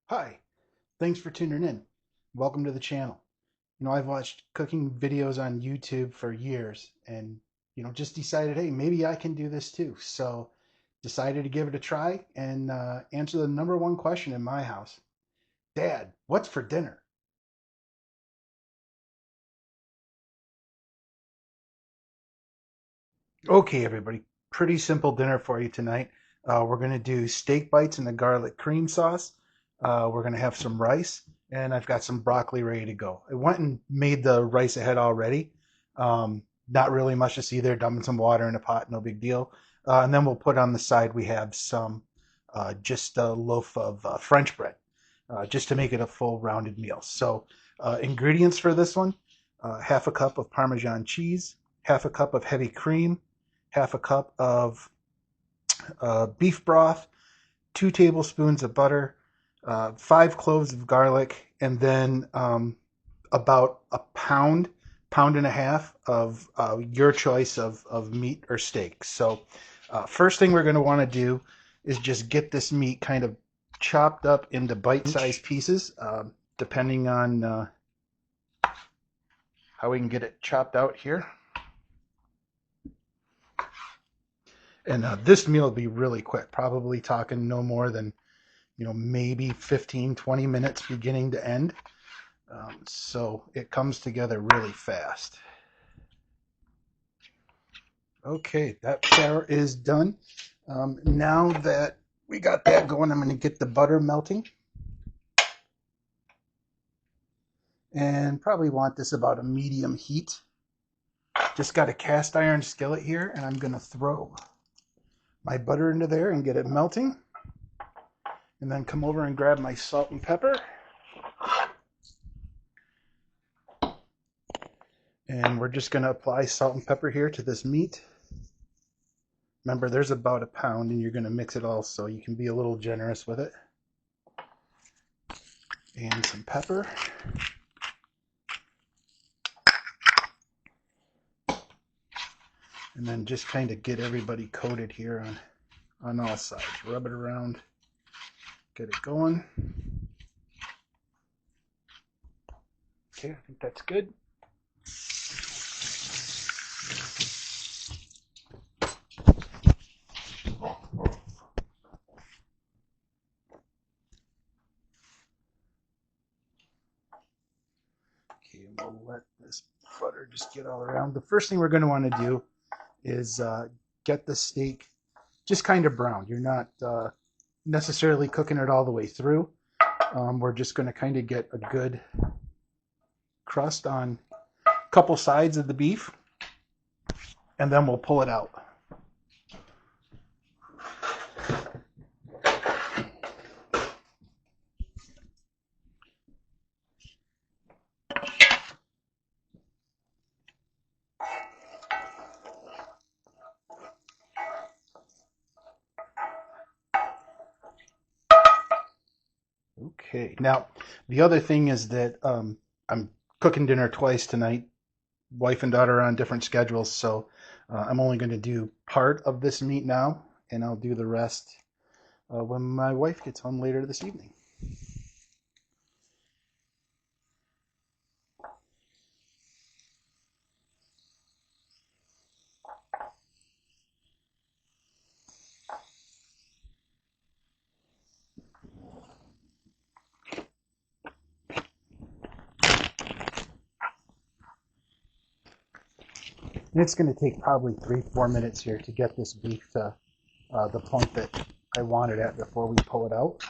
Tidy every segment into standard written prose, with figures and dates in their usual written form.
Hi, thanks for tuning in. Welcome to the channel. I've watched cooking videos on YouTube for years and, just decided, hey, maybe I can do this too. So decided to give it a try and answer the number one question in my house. Dad, what's for dinner? Okay, everybody, pretty simple dinner for you tonight. We're going to do steak bites in the garlic cream sauce. We're going to have some rice, and I've got some broccoli ready to go. I went and made the rice ahead already. Not really much to see there, dumping some water in a pot, no big deal. And then we'll put on the side, we have some just a loaf of French bread, just to make it a full rounded meal. So, ingredients for this one: half a cup of Parmesan cheese, half a cup of heavy cream, half a cup of beef broth, 2 tablespoons of butter, 5 cloves of garlic, and then about a pound and a half of your choice of meat or steak. So, first thing we're going to want to do is just get this meat kind of chopped up into bite-sized pieces, depending on how we can get it chopped out here. And this meal will be really quick, probably talking no more than, maybe 15, 20 minutes beginning to end. So it comes together really fast. Okay, that flour is done. Now that we got that going, I'm going to get the butter melting. And probably want this about a medium heat. Just got a cast iron skillet here, and I'm going to throw my butter into there and get it melting. And then come over and grab my salt and pepper. And we're just going to apply salt and pepper here to this meat. Remember, there's about a pound, and you're going to mix it all so you can be a little generous with it. And some pepper. And then just kind of get everybody coated here on all sides. Rub it around, get it going. Okay, I think that's good. Okay, we'll let this butter just get all around. The first thing we're going to want to do is get the steak just kind of brown. You're not necessarily cooking it all the way through. We're just going to kind of get a good crust on a couple sides of the beef, and then we'll pull it out. Okay, now the other thing is that I'm cooking dinner twice tonight. Wife and daughter are on different schedules, so I'm only going to do part of this meat now, and I'll do the rest when my wife gets home later this evening. And it's going to take probably 3, 4 minutes here to get this beef to the point that I want it at before we pull it out.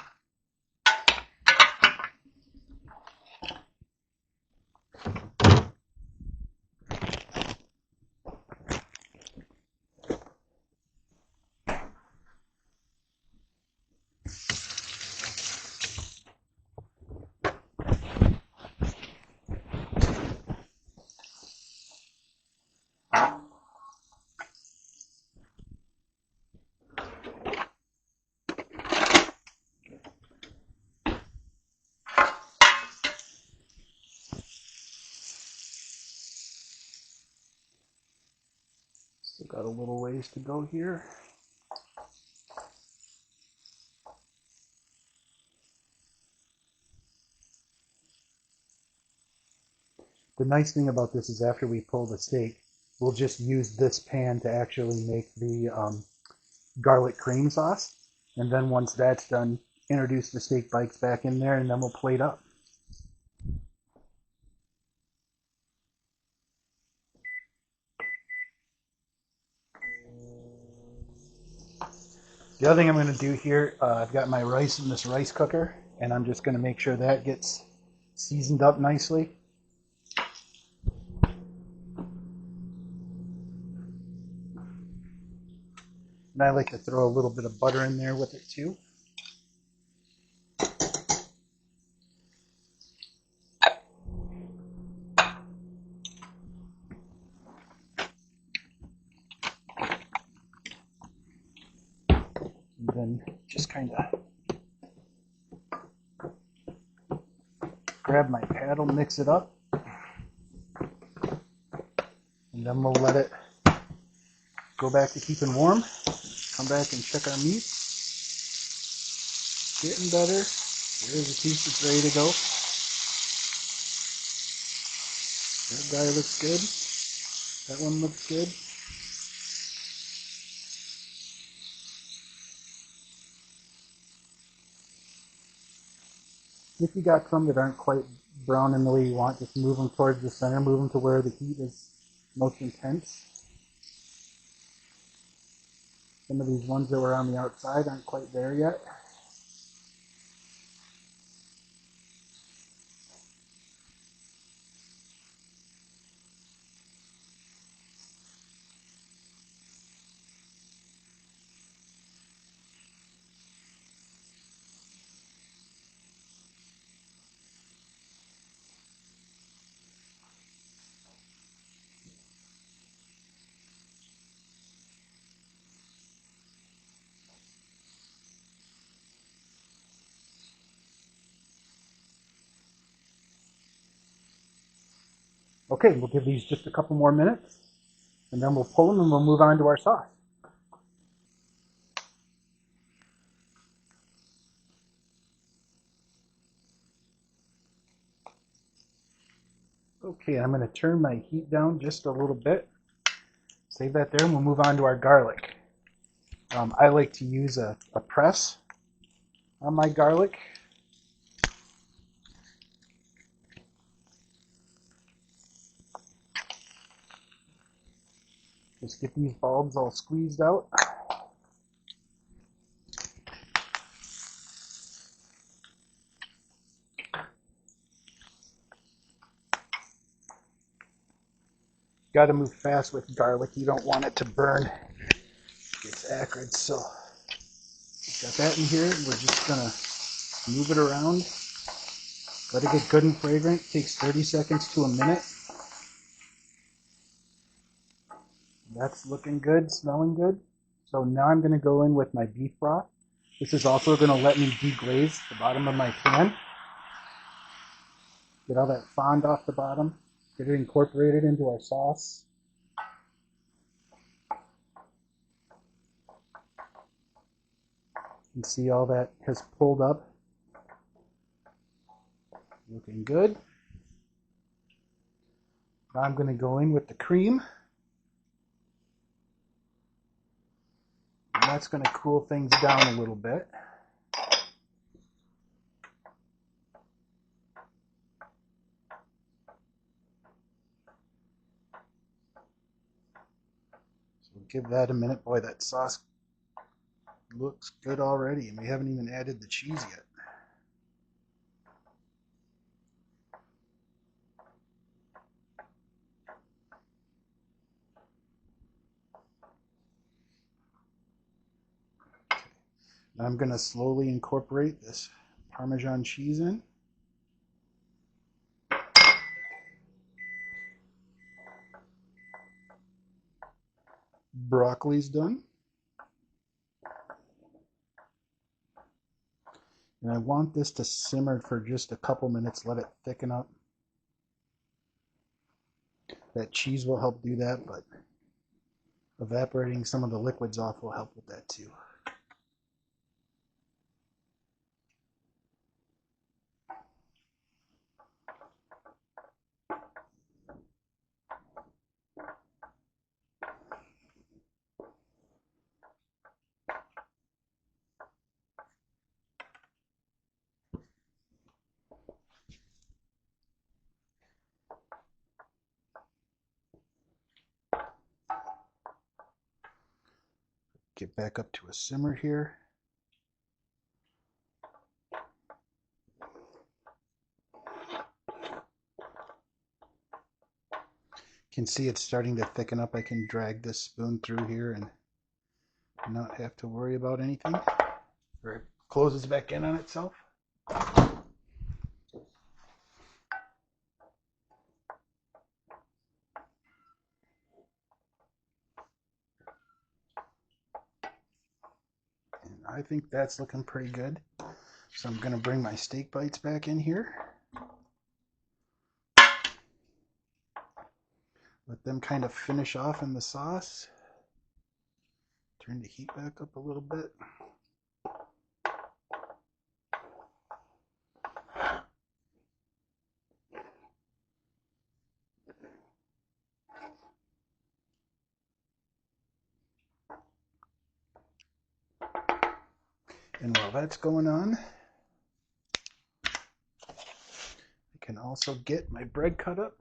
Still got a little ways to go here. the nice thing about this is after we pull the steak, we'll just use this pan to actually make the garlic cream sauce. And then once that's done, introduce the steak bites back in there, and then we'll plate up. The other thing I'm going to do here, I've got my rice in this rice cooker, and I'm just going to make sure that gets seasoned up nicely. And I like to throw a little bit of butter in there with it too. And then just kind of grab my paddle, mix it up, and then we'll let it go back to keeping warm. Come back and check our meat. Getting better. There's a piece that's ready to go. That guy looks good. That one looks good. If you got some that aren't quite brown in the way you want, just move them towards the center. Move them to where the heat is most intense. Some of these ones that were on the outside aren't quite there yet. Okay, we'll give these just a couple more minutes, and then we'll pull them and we'll move on to our sauce. Okay, I'm going to turn my heat down just a little bit. Save that there, and we'll move on to our garlic. I like to use a press on my garlic. Just get these bulbs all squeezed out. Got to move fast with garlic. You don't want it to burn. It's acrid, so got that in here. We're just gonna move it around. Let it get good and fragrant. It takes 30 seconds to a minute. That's looking good, smelling good. So now I'm gonna go in with my beef broth. This is also gonna let me deglaze the bottom of my pan. Get all that fond off the bottom. Get it incorporated into our sauce. You can see all that has pulled up. Looking good. Now I'm going to go in with the cream. And that's going to cool things down a little bit. So we'll give that a minute. Boy, that sauce looks good already, and we haven't even added the cheese yet. Now I'm going to slowly incorporate this Parmesan cheese in. Broccoli's done. And I want this to simmer for just a couple minutes, let it thicken up. That cheese will help do that, but evaporating some of the liquids off will help with that too. get back up to a simmer here. You can see it's starting to thicken up. I can drag this spoon through here and not have to worry about anything. Or it closes back in on itself. And I think that's looking pretty good. So I'm going to bring my steak bites back in here. Let them kind of finish off in the sauce. Turn the heat back up a little bit. And while that's going on, I can also get my bread cut up.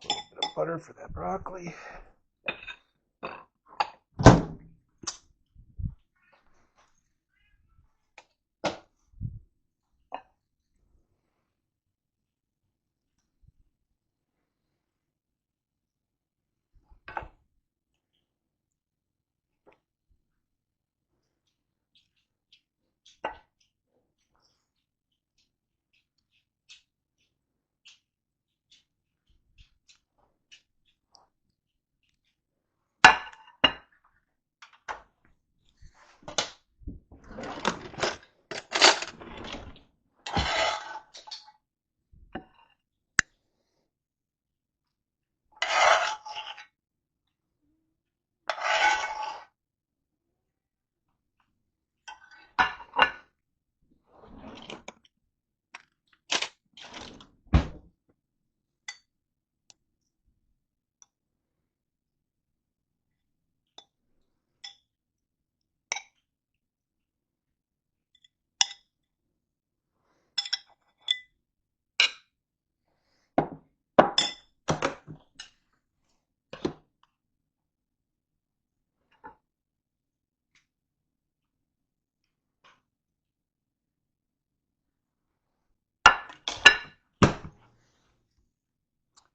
A little bit of butter for that broccoli.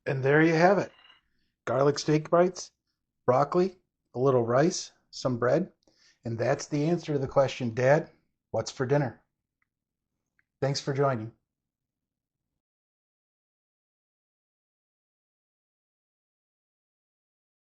And there you have it. Garlic steak bites, broccoli, a little rice, some bread. And that's the answer to the question, Dad, what's for dinner? Thanks for joining.